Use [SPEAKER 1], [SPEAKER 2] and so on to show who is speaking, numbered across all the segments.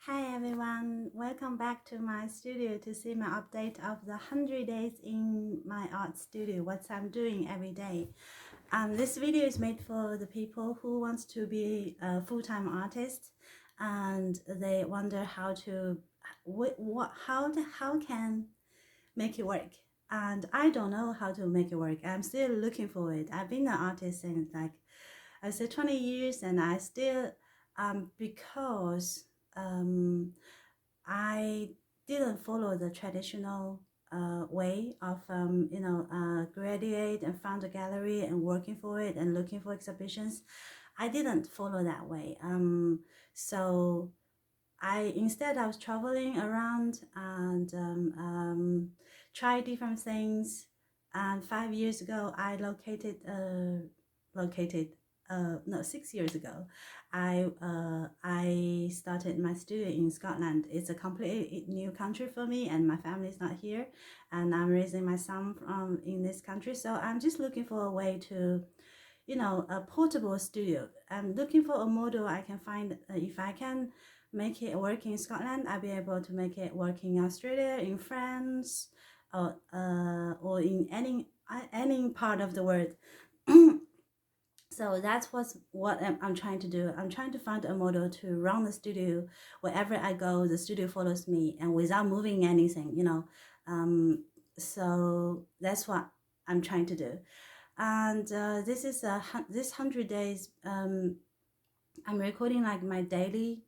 [SPEAKER 1] Hi everyone, welcome back to my studio to see my update of the 100 days in my art studio, what I'm doing every day. This video is made for the people who wants to be a full-time artist and they wonder how to, how can make it work. And I don't know how to make it work. I'm still looking for it. I've been an artist since I said 20 years and I still, because I didn't follow the traditional way of graduate and found a gallery and working for it and looking for exhibitions. I didn't follow that way. So instead I was traveling around and try different things. And 5 years ago, I no, 6 years ago, I started my studio in Scotland. It's a completely new country for me, and my family is not here, and I'm raising my son in this country. So I'm just looking for a way to, a portable studio. I'm looking for a model I can find. If I can make it work in Scotland, I'll be able to make it work in Australia, in France, or in any part of the world. So that's what I'm trying to do. I'm trying to find a model to run the studio. Wherever I go, the studio follows me and without moving anything. So that's what I'm trying to do. And this 100 days. I'm recording like my daily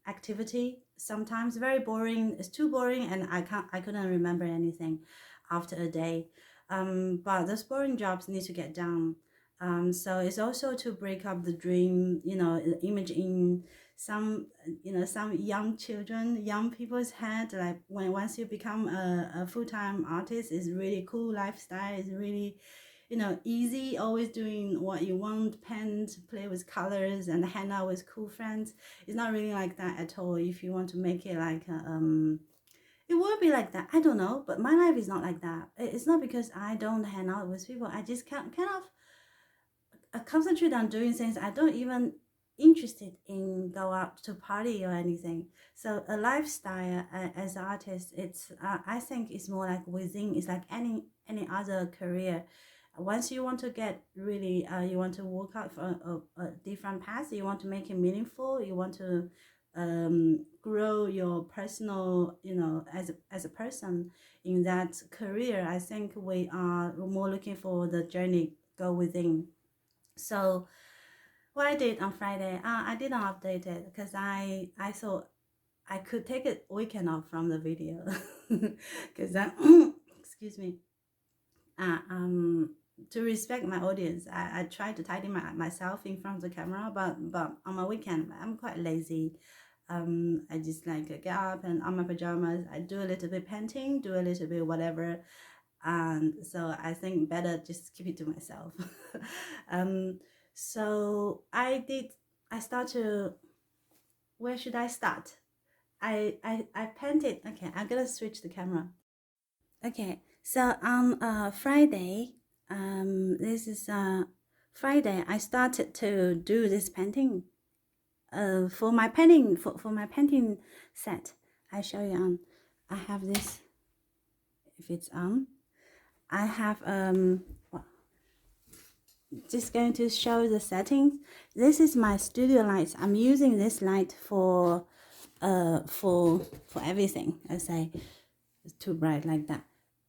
[SPEAKER 1] activity. Sometimes very boring. It's too boring, and I couldn't remember anything after a day. But those boring jobs need to get done. So it's also to break up the dream, image in some young children, young people's head. Like once you become a full-time artist, it's really cool lifestyle. It's really, easy, always doing what you want, paint, play with colors, and hang out with cool friends. It's not really like that at all. If you want to make it like it will be like that. I don't know, but my life is not like that. It's not because I don't hang out with people. I just can't kind of concentrate on doing things I don't even interested in go out to party or anything. So a lifestyle as an artist, it's I think it's more like within. It's like any other career. Once you want to get really, you want to work out for a different path. You want to make it meaningful. You want to grow your personal, as a person in that career. I think we are more looking for the journey go within. So what I did on Friday, I didn't update it because I thought I could take a weekend off from the video because excuse me, to respect my audience, I try to tidy myself in front of the camera, but on my weekend I'm quite lazy. I just like get up and on my pajamas I do a little bit painting, do a little bit whatever, and so I think better just keep it to myself. So I start to, where should I start? I painted. Okay, I'm gonna switch the camera. Okay, so on Friday, this is Friday, I started to do this painting. For my painting, for my painting set, I show you on. I have this. If it's on, I have well, just going to show the settings. This is my studio light. I'm using this light for everything. I say it's too bright like that.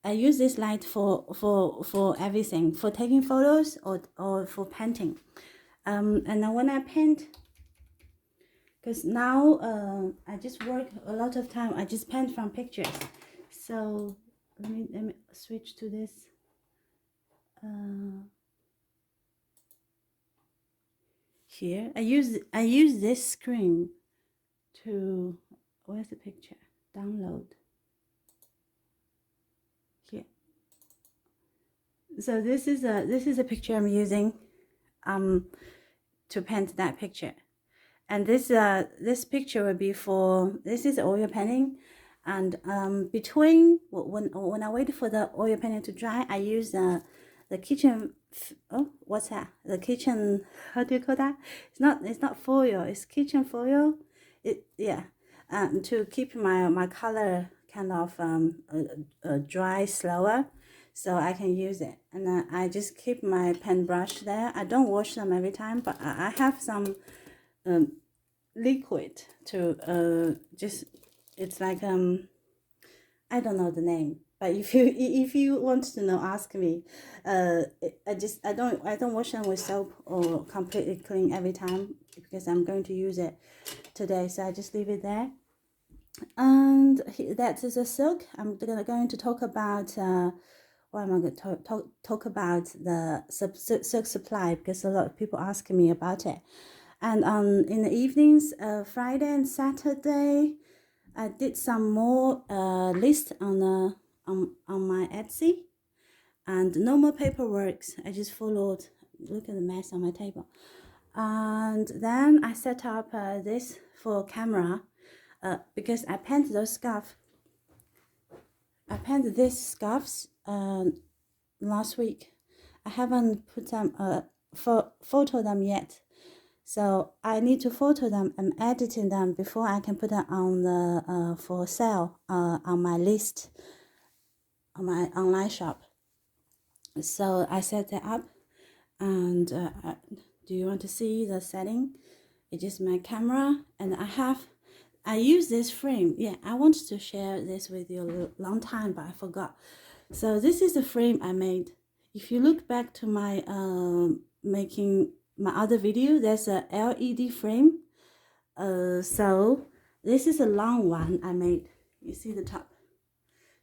[SPEAKER 1] I use this light for everything, for taking photos or for painting. And then when I paint, because now I just work a lot of time, I just paint from pictures. So let me switch to this. Here I use this screen to, where's the picture? Download. Here. So this is a picture I'm using to paint that picture. And this picture will be for, this is oil painting, and between when I wait for the oil painting to dry, I use the kitchen, what's that? The kitchen, how do you call that? It's not foil, it's kitchen foil. Yeah. to keep my color kind of dry slower, so I can use it. And then I just keep my pen brush there. I don't wash them every time, but I have some liquid to just, it's like I don't know the name, but if you want to know, ask me. I don't wash them with soap or completely clean every time because I'm going to use it today, so I just leave it there. And that is a silk. I'm going to talk about what am I going to talk about the silk supply, because a lot of people ask me about it. And in the evenings, Friday and Saturday, I did some more list on my Etsy, and no more paperwork. I just followed. Look at the mess on my table. And then I set up this for camera because I painted those scarf. I painted these scarves last week. I haven't put them photo them yet. So I need to photo them. I'm editing them before I can put them on the for sale on my list on my online shop. So I set that up, and do you want to see the setting? It's just my camera, and I use this frame. Yeah, I wanted to share this with you a long time, but I forgot. So this is the frame I made. If you look back to my making my other video, there's a LED frame. So this is a long one I made. You see the top.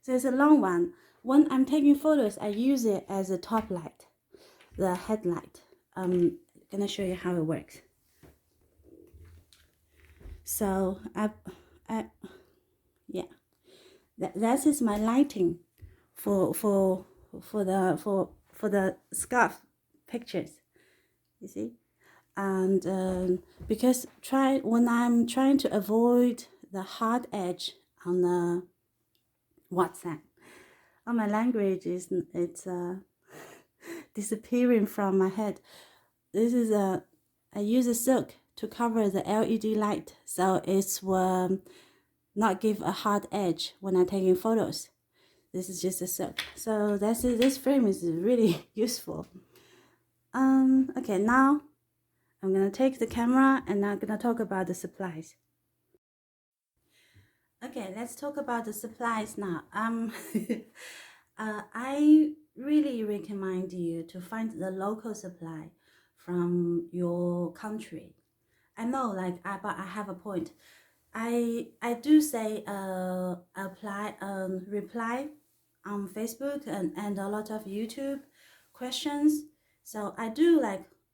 [SPEAKER 1] So it's a long one. When I'm taking photos, I use it as a top light, the headlight. I'm gonna show you how it works. So yeah, that is my lighting for the scarf pictures. You see. And because when I'm trying to avoid the hard edge on the WhatsApp, my language it's disappearing from my head. This is I use a silk to cover the LED light, so it will not give a hard edge when I'm taking photos. This is just a silk, so this frame is really useful. Okay, now I'm gonna take the camera and I'm gonna talk about the supplies. Okay, let's talk about the supplies now. I really recommend you to find the local supply from your country. I know, but I have a point. I do say reply on Facebook and a lot of YouTube questions. So I do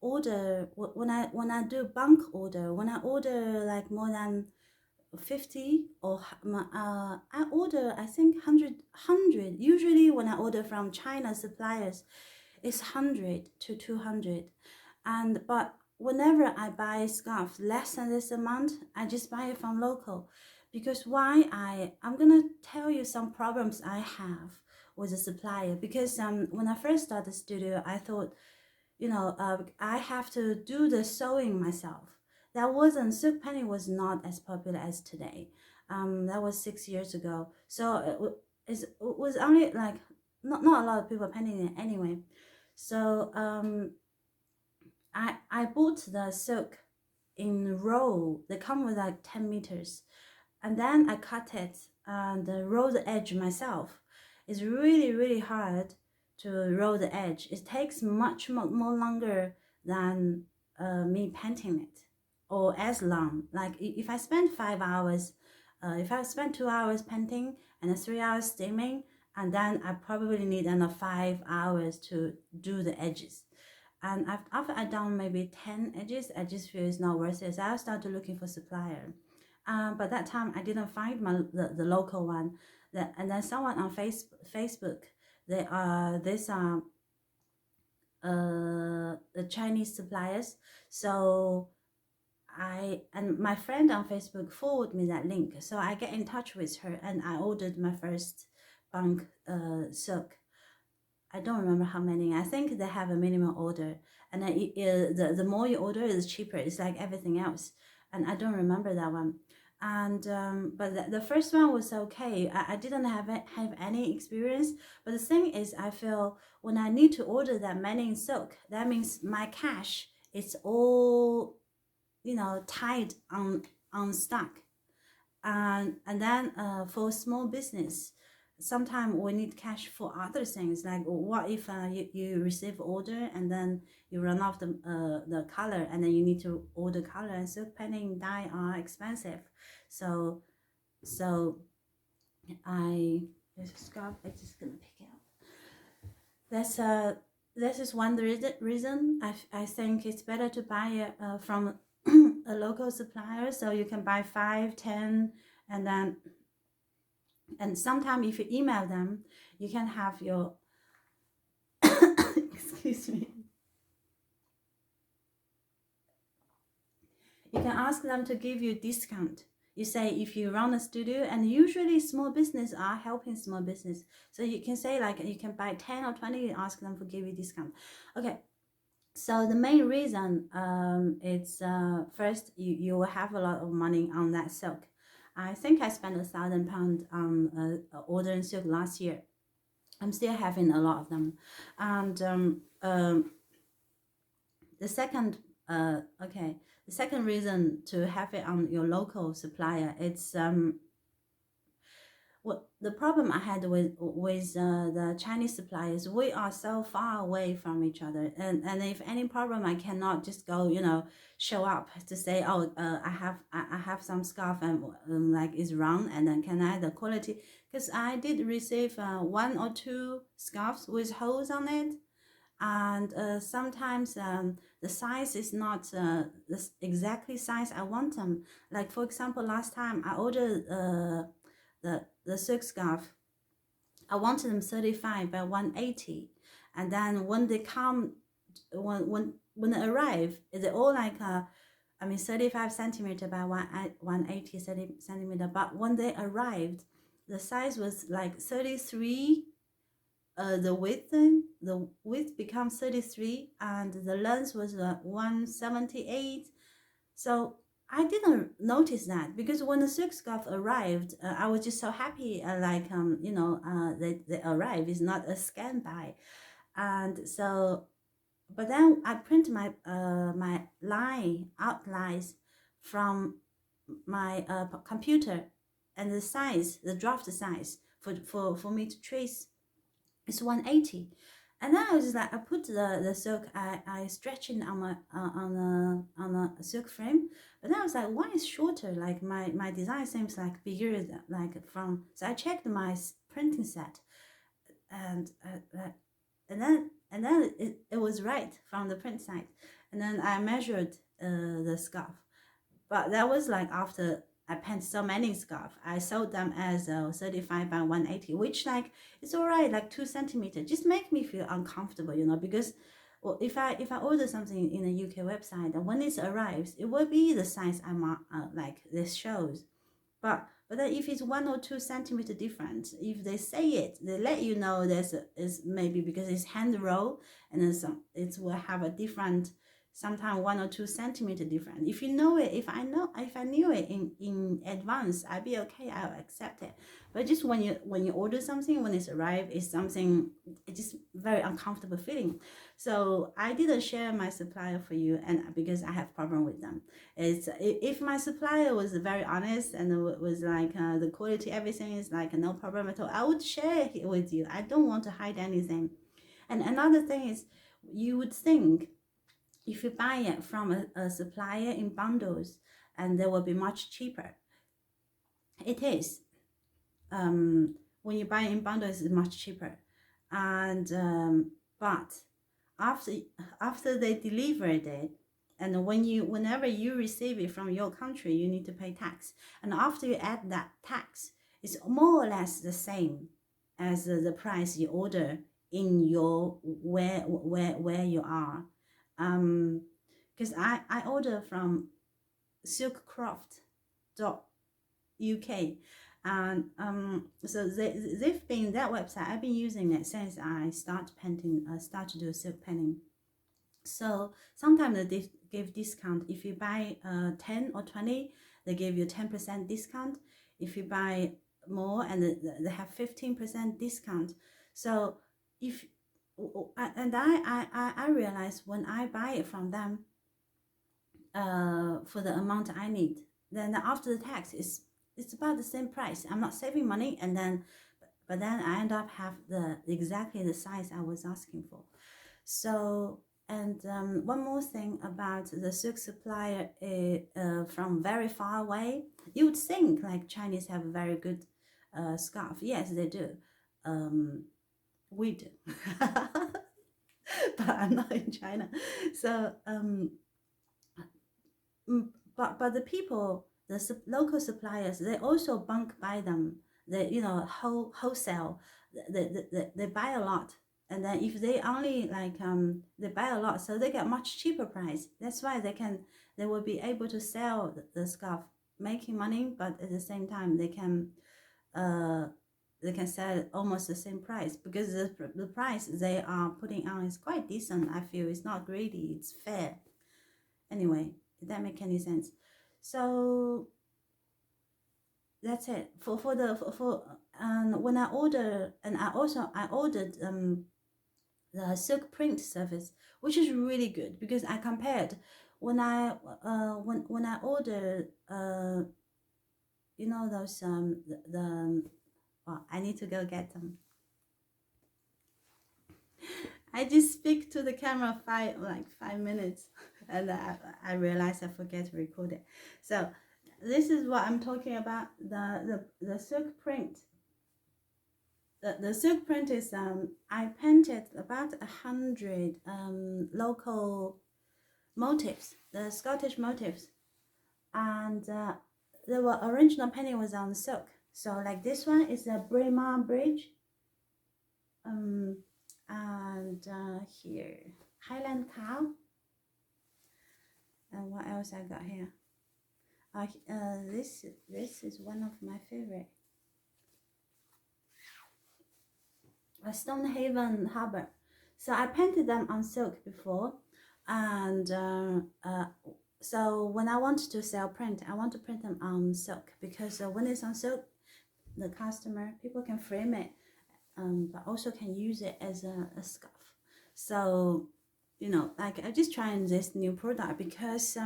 [SPEAKER 1] order when I do bulk order, when I order like more than 50 or I order I think 100. Usually when I order from China suppliers, it's 100 to 200. But whenever I buy scarf less than this amount, I just buy it from local. Because I'm gonna tell you some problems I have with the supplier. Because when I first started the studio, I thought, I have to do the sewing myself. Silk penny was not as popular as today. That was 6 years ago. So it was only like not a lot of people painting it anyway. So I bought the silk in roll. They come with like 10 meters, and then I cut it and roll the edge myself. It's really hard to roll the edge. It takes much more longer than me painting it, or as long. Like if I spend 5 hours, if I spend 2 hours painting and 3 hours steaming, and then I probably need another 5 hours to do the edges. And after I done maybe 10 edges, I just feel it's not worth it. So I started looking for supplier. But that time I didn't find the local one. And then someone on Facebook, these are the Chinese suppliers. So and my friend on Facebook forwarded me that link. So I get in touch with her and I ordered my first bulk silk. I don't remember how many. I think they have a minimum order, and the more you order, is cheaper. It's like everything else, and I don't remember that one. And but the first one was okay. I didn't have any experience, but the thing is, I feel when I need to order that many in silk, that means my cash is all, you know, tied on stock. And then for small business, sometimes we need cash for other things. Like what if you receive order and then you run off the color, and then you need to order color, and silk painting dye are expensive. So so I there's a scarf. I'm just gonna pick it up. That's this is one reason I think it's better to buy it from a local supplier, so you can buy 5, 10, and then and sometimes if you email them, you can have your excuse me. You can ask them to give you discount. You say if you run a studio, and usually small business are helping small business, so you can say like you can buy 10 or 20, ask them to give you discount. Okay, so the main reason it's first you will have a lot of money on that silk. I think I spent £1,000 on ordering silk last year. I'm still having a lot of them. And the second okay, the second reason to have it on your local supplier, it's what the problem I had with the Chinese suppliers, we are so far away from each other, and if any problem, I cannot just go, you know, show up to say, oh, I have some scarf and like it's wrong, and then can I the quality, because I did receive 1 or 2 scarves with holes on it, and sometimes the size is not the exactly size I want them. Like for example, last time I ordered the silk scarf, I wanted them 35 by 180, and then when they come, when they arrive, they're all like 35 centimeter by 180 centimeter. But when they arrived, the size was like 33. The width becomes 33, and the length was 178. So I didn't notice that, because when the silk scarf arrived, I was just so happy. They arrived. It's not a scan by, and so. But then I print my line outlines from my computer, and the size, the draft size for me to trace, is 180. And then I was just like, I put the silk, I stretch it on my on a silk frame, but then I was like, why is shorter? Like my design seems like bigger than, like from. So I checked my printing set, and then it was right from the print site, and then I measured the scarf, but that was like after I painted so many scarf. I sold them as 35 by 180, which like it's all right, like 2 centimeters. Just make me feel uncomfortable, you know, because well, if I order something in a UK website, and when it arrives, it will be the size I'm like this shows. But then if it's 1 or 2 centimeter difference, if they say it, they let you know is maybe because it's hand roll, and then it will have a different, sometimes 1 or 2 centimeter different. If you know it, if I knew it in advance, I'd be okay, I'll accept it. But just when you order something, when it's arrived, it's something, it's just very uncomfortable feeling. So I didn't share my supplier for you, and because I have problem with them. It's if my supplier was very honest and was like the quality, everything is like no problem at all, I would share it with you. I don't want to hide anything. And another thing is, you would think if you buy it from a supplier in bundles, and they will be much cheaper. It is. When you buy in bundles, it's much cheaper, and but after they delivered it, and whenever you receive it from your country, you need to pay tax, and after you add that tax, it's more or less the same as the price you order in your where you are. Because I order from silkcraft.uk, and so they've been that website. I've been using it since I start to do silk painting. So sometimes they give discount if you buy 10 or 20. they give you 10% discount. If you buy more, and they have 15% discount. So if and I realize when I buy it from them for the amount I need, then after the tax it's about the same price. I'm not saving money, and then but then I end up have the exactly the size I was asking for. So, and one more thing about the silk supplier from very far away. You would think like Chinese have a very good scarf. Yes, they do. We do. But I'm not in China. So, but the people, the local suppliers, they also bulk buy them. They, wholesale. They buy a lot, and then if they only like they buy a lot, so they get much cheaper price. That's why they will be able to sell the scarf, making money, but at the same time they can sell almost the same price, because the price they are putting on is quite decent. I feel it's not greedy, it's fair. Anyway, did that make any sense? So that's it for the for when I order, and I ordered the silk print service, which is really good, because I compared when I ordered those the well, I need to go get them. I just speak to the camera 5 minutes, and I realize I forget to record it. So this is what I'm talking about. The silk print. The silk print is I painted about 100 local motifs, the Scottish motifs, and the original painting was on silk. So like this one is a Braemar Bridge. And here Highland Cow, and what else I got here? This is one of my favorite, Stonehaven Harbour. So I painted them on silk before, and so when I want to sell print, I want to print them on silk, because when it's on silk, the people can frame it, but also can use it as a scarf. So like I'm just trying this new product, because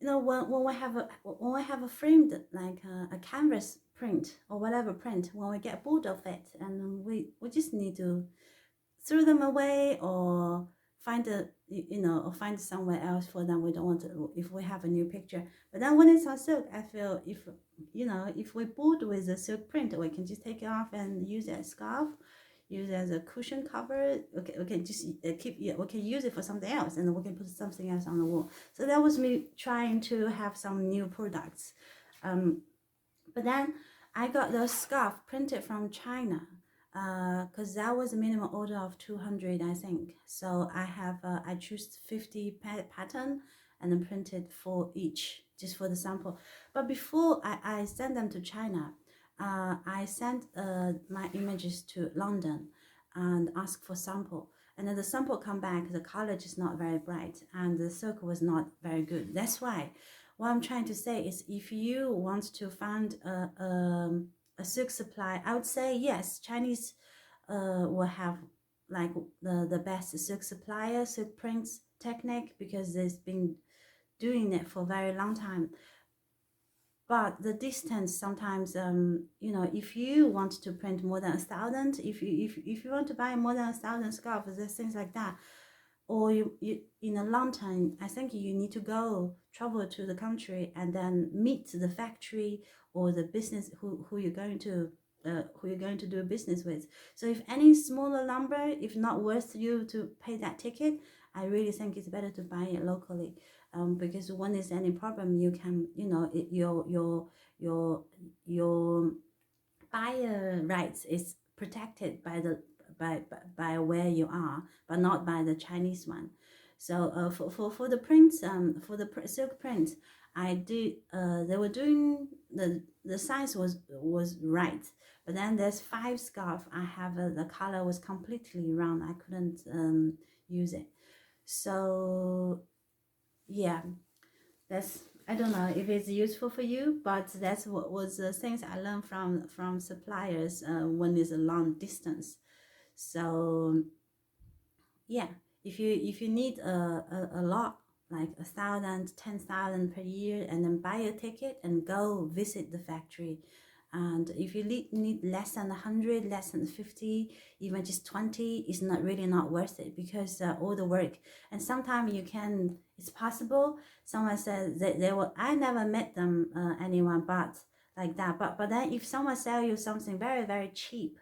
[SPEAKER 1] when we have a framed like a canvas print or whatever print, when we get bored of it, and we just need to throw them away, or find or find somewhere else for them. We don't want to, if we have a new picture. But then when it's on silk, I feel if we're bored with the silk print, we can just take it off and use it as scarf, use it as a cushion cover. Okay, we can just we can use it for something else, and we can put something else on the wall. So that was me trying to have some new products. But then I got the scarf printed from China, because that was a minimum order of 200, I think. So I choose 50 pattern and then printed for each, just for the sample. But before I send them to China, I sent my images to London and asked for sample. And then the sample come back, the color is not very bright, and the silk was not very good. That's why what I'm trying to say is, if you want to find a silk supply, I would say yes, Chinese will have like the best silk supplier, silk prints technique, because they've been doing it for a very long time. But the distance sometimes, if you want to print more than 1,000, if you want to buy more than 1,000 scarves, there's things like that, or you in a long time, I think you need to travel to the country and then meet the factory or the business who you're going to do business with. So if any smaller number, if not worth you to pay that ticket, I really think it's better to buy it locally, because when there's any problem, you can your buyer rights is protected by the by where you are, but not by the Chinese one. So for the prints, for the silk prints, I did they were doing the size was right, but then there's 5 scarf I have the color was completely round, I couldn't use it. So yeah, that's I don't know if it's useful for you, but that's what was the things I learned from suppliers when it's a long distance. So yeah, if you need a lot, like 1,000, 10,000 per year, and then buy a ticket and go visit the factory. And if you need less than 100, less than 50, even just 20, it's not really not worth it, because all the work. And sometimes you can, it's possible someone says they will, I never met them, anyone but like that, but then if someone sell you something very very cheap,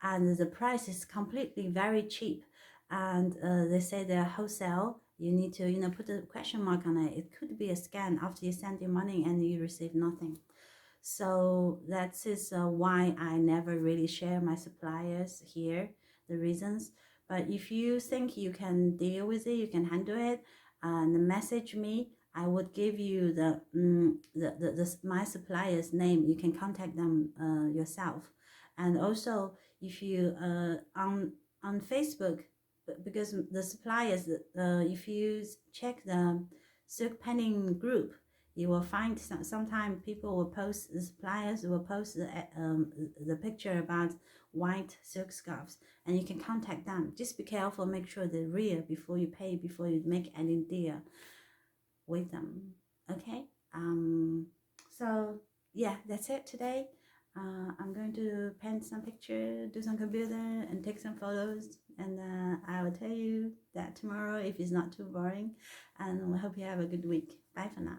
[SPEAKER 1] and the price is completely very cheap, and they say they're wholesale, you need to put a question mark on it. It could be a scam after you send your money and you receive nothing. So that is why I never really share my suppliers here, the reasons. But if you think you can deal with it, you can handle it, and message me. I would give you the my supplier's name. You can contact them yourself. And also, if you on Facebook, because the suppliers, if you check the silk penning group, you will find sometimes people will post, the suppliers will post the picture about white silk scarves, and you can contact them. Just be careful, make sure they're real before you pay, before you make any deal with them. Okay. So yeah, that's it today. I'm going to paint some picture, do some computer, and take some photos, and I will tell you that tomorrow if it's not too boring. And I hope you have a good week. Bye for now.